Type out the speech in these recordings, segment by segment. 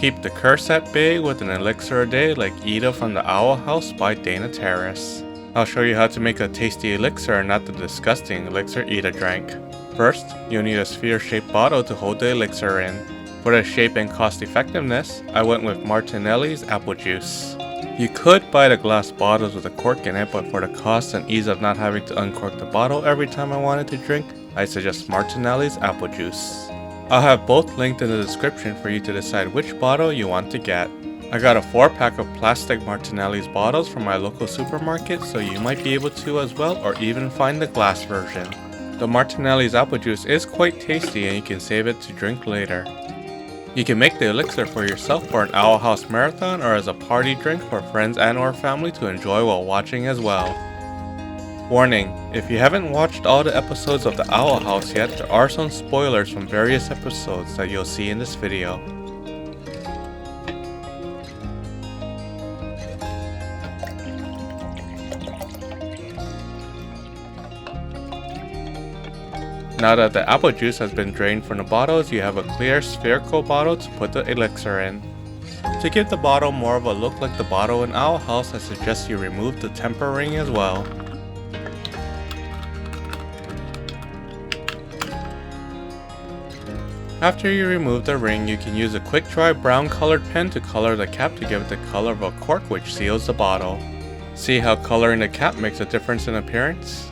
Keep the curse at bay with an elixir a day like Ida from the Owl House by Dana Terrace. I'll show you how to make a tasty elixir and not the disgusting elixir Ida drank. First, you'll need a sphere-shaped bottle to hold the elixir in. For the shape and cost effectiveness, I went with Martinelli's apple juice. You could buy the glass bottles with a cork in it, but for the cost and ease of not having to uncork the bottle every time I wanted to drink, I suggest Martinelli's apple juice. I'll have both linked in the description for you to decide which bottle you want to get. I got a 4-pack of plastic Martinelli's bottles from my local supermarket, so you might be able to as well, or even find the glass version. The Martinelli's apple juice is quite tasty and you can save it to drink later. You can make the elixir for yourself for an Owl House marathon or as a party drink for friends and or family to enjoy while watching as well. Warning, if you haven't watched all the episodes of the Owl House yet, there are some spoilers from various episodes that you'll see in this video. Now that the apple juice has been drained from the bottles, you have a clear spherical bottle to put the elixir in. To give the bottle more of a look like the bottle in Owl House, I suggest you remove the temper ring as well. After you remove the ring, you can use a quick dry brown colored pen to color the cap to give it the color of a cork which seals the bottle. See how coloring the cap makes a difference in appearance?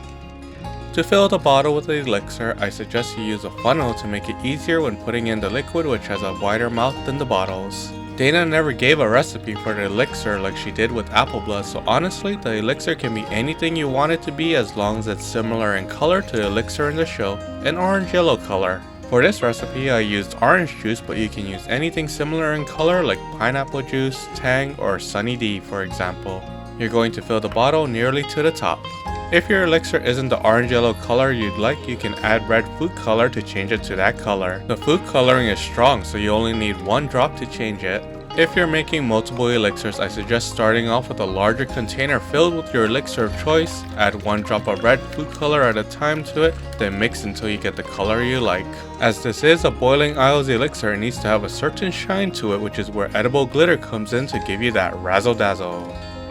To fill the bottle with the elixir, I suggest you use a funnel to make it easier when putting in the liquid which has a wider mouth than the bottles. Dana never gave a recipe for the elixir like she did with apple blood, so honestly the elixir can be anything you want it to be as long as it's similar in color to the elixir in the show, an orange-yellow color. For this recipe I used orange juice, but you can use anything similar in color like pineapple juice, Tang, or Sunny D for example. You're going to fill the bottle nearly to the top. If your elixir isn't the orange-yellow color you'd like, you can add red food color to change it to that color. The food coloring is strong, so you only need 1 drop to change it. If you're making multiple elixirs, I suggest starting off with a larger container filled with your elixir of choice, add 1 drop of red food color at a time to it, then mix until you get the color you like. As this is a Boiling Isles elixir, it needs to have a certain shine to it, which is where edible glitter comes in to give you that razzle dazzle.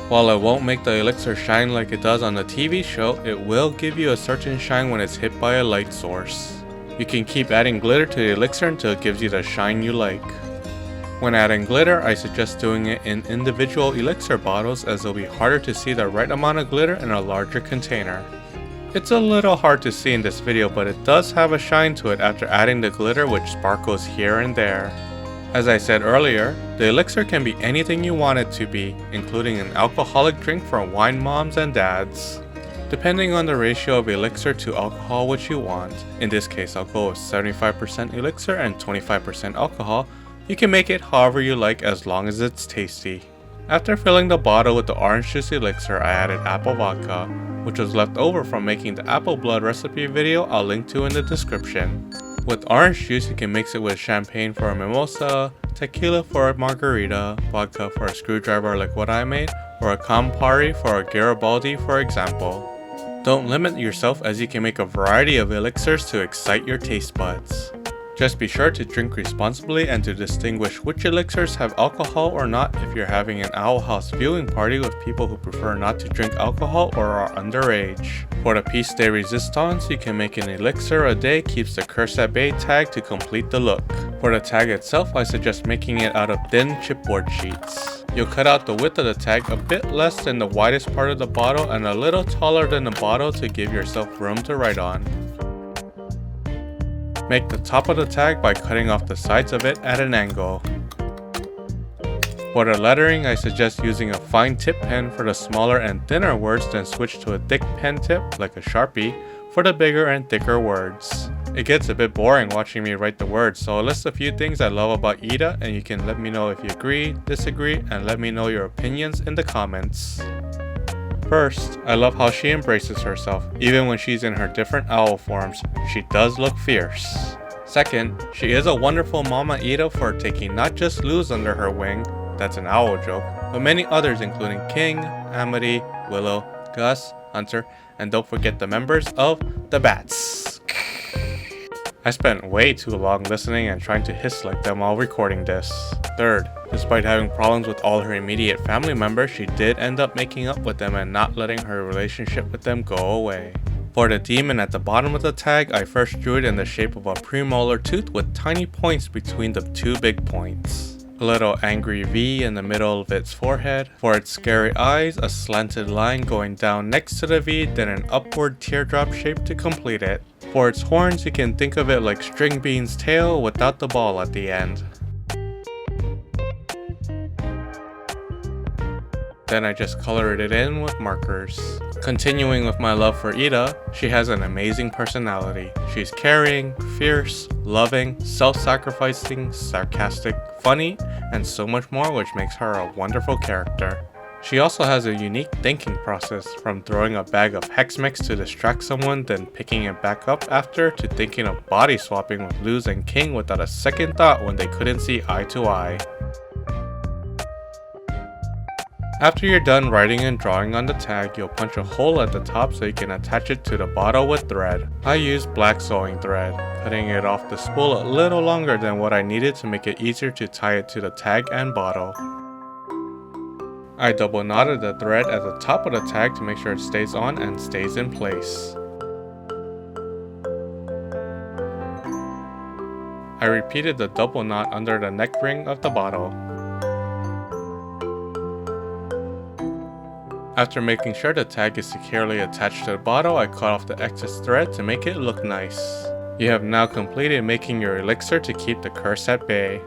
While it won't make the elixir shine like it does on the TV show, it will give you a certain shine when it's hit by a light source. You can keep adding glitter to the elixir until it gives you the shine you like. When adding glitter, I suggest doing it in individual elixir bottles as it'll be harder to see the right amount of glitter in a larger container. It's a little hard to see in this video, but it does have a shine to it after adding the glitter which sparkles here and there. As I said earlier, the elixir can be anything you want it to be, including an alcoholic drink for wine moms and dads. Depending on the ratio of elixir to alcohol which you want, in this case I'll go with 75% elixir and 25% alcohol, you can make it however you like as long as it's tasty. After filling the bottle with the orange juice elixir, I added apple vodka, which was left over from making the apple blood recipe video I'll link to in the description. With orange juice you can mix it with champagne for a mimosa, tequila for a margarita, vodka for a screwdriver like what I made, or a Campari for a Garibaldi for example. Don't limit yourself as you can make a variety of elixirs to excite your taste buds. Just be sure to drink responsibly and to distinguish which elixirs have alcohol or not if you're having an Owl House viewing party with people who prefer not to drink alcohol or are underage. For the piece de resistance, you can make an elixir a day keeps the curse at bay tag to complete the look. For the tag itself, I suggest making it out of thin chipboard sheets. You'll cut out the width of the tag a bit less than the widest part of the bottle and a little taller than the bottle to give yourself room to write on. Make the top of the tag by cutting off the sides of it at an angle. For the lettering, I suggest using a fine tip pen for the smaller and thinner words, then switch to a thick pen tip like a Sharpie for the bigger and thicker words. It gets a bit boring watching me write the words, so I'll list a few things I love about Ida and you can let me know if you agree, disagree, and let me know your opinions in the comments. First, I love how she embraces herself. Even when she's in her different owl forms, she does look fierce. Second, she is a wonderful Mama Ida for taking not just Luz under her wing, that's an owl joke, but many others including King, Amity, Willow, Gus, Hunter, and don't forget the members of the Bats. I spent way too long listening and trying to hiss like them while recording this. Third, despite having problems with all her immediate family members, she did end up making up with them and not letting her relationship with them go away. For the demon at the bottom of the tag, I first drew it in the shape of a premolar tooth with tiny points between the two big points. A little angry V in the middle of its forehead. For its scary eyes, a slanted line going down next to the V, then an upward teardrop shape to complete it. For its horns, you can think of it like String Bean's tail without the ball at the end. Then I just colored it in with markers. Continuing with my love for Ida, she has an amazing personality. She's caring, fierce, loving, self-sacrificing, sarcastic, funny, and so much more, which makes her a wonderful character. She also has a unique thinking process, from throwing a bag of Hex Mix to distract someone, then picking it back up after, to thinking of body swapping with Luz and King without a second thought when they couldn't see eye to eye. After you're done writing and drawing on the tag, you'll punch a hole at the top so you can attach it to the bottle with thread. I used black sewing thread, cutting it off the spool a little longer than what I needed to make it easier to tie it to the tag and bottle. I double knotted the thread at the top of the tag to make sure it stays on and stays in place. I repeated the double knot under the neck ring of the bottle. After making sure the tag is securely attached to the bottle, I cut off the excess thread to make it look nice. You have now completed making your elixir to keep the curse at bay.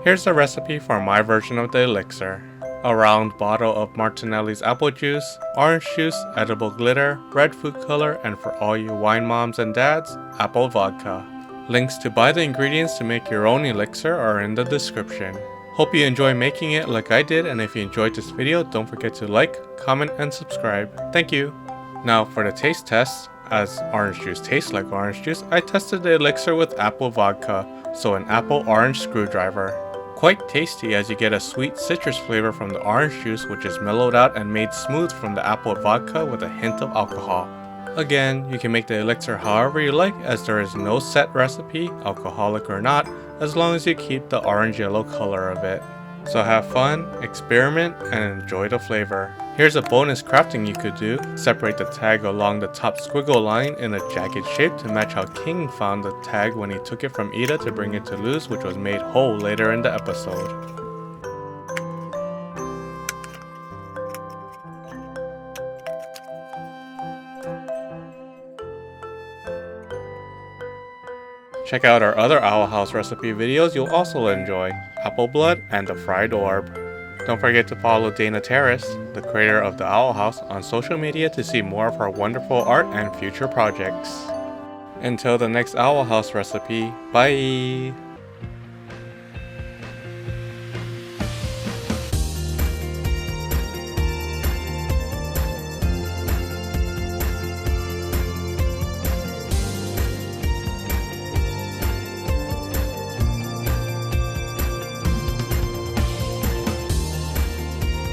Here's the recipe for my version of the elixir. A round bottle of Martinelli's apple juice, orange juice, edible glitter, red food color, and for all you wine moms and dads, apple vodka. Links to buy the ingredients to make your own elixir are in the description. Hope you enjoy making it like I did, and if you enjoyed this video, don't forget to like, comment, and subscribe. Thank you! Now for the taste test. As orange juice tastes like orange juice, I tested the elixir with apple vodka, so an apple orange screwdriver. Quite tasty, as you get a sweet citrus flavor from the orange juice, which is mellowed out and made smooth from the apple vodka with a hint of alcohol. Again, you can make the elixir however you like, as there is no set recipe, alcoholic or not, as long as you keep the orange-yellow color of it. So have fun, experiment, and enjoy the flavor. Here's a bonus crafting you could do. Separate the tag along the top squiggle line in a jagged shape to match how King found the tag when he took it from Ida to bring it to Luz, which was made whole later in the episode. Check out our other Owl House recipe videos you'll also enjoy, Apple Blood and the Fried Orb. Don't forget to follow Dana Terrace, the creator of the Owl House, on social media to see more of her wonderful art and future projects. Until the next Owl House recipe, bye!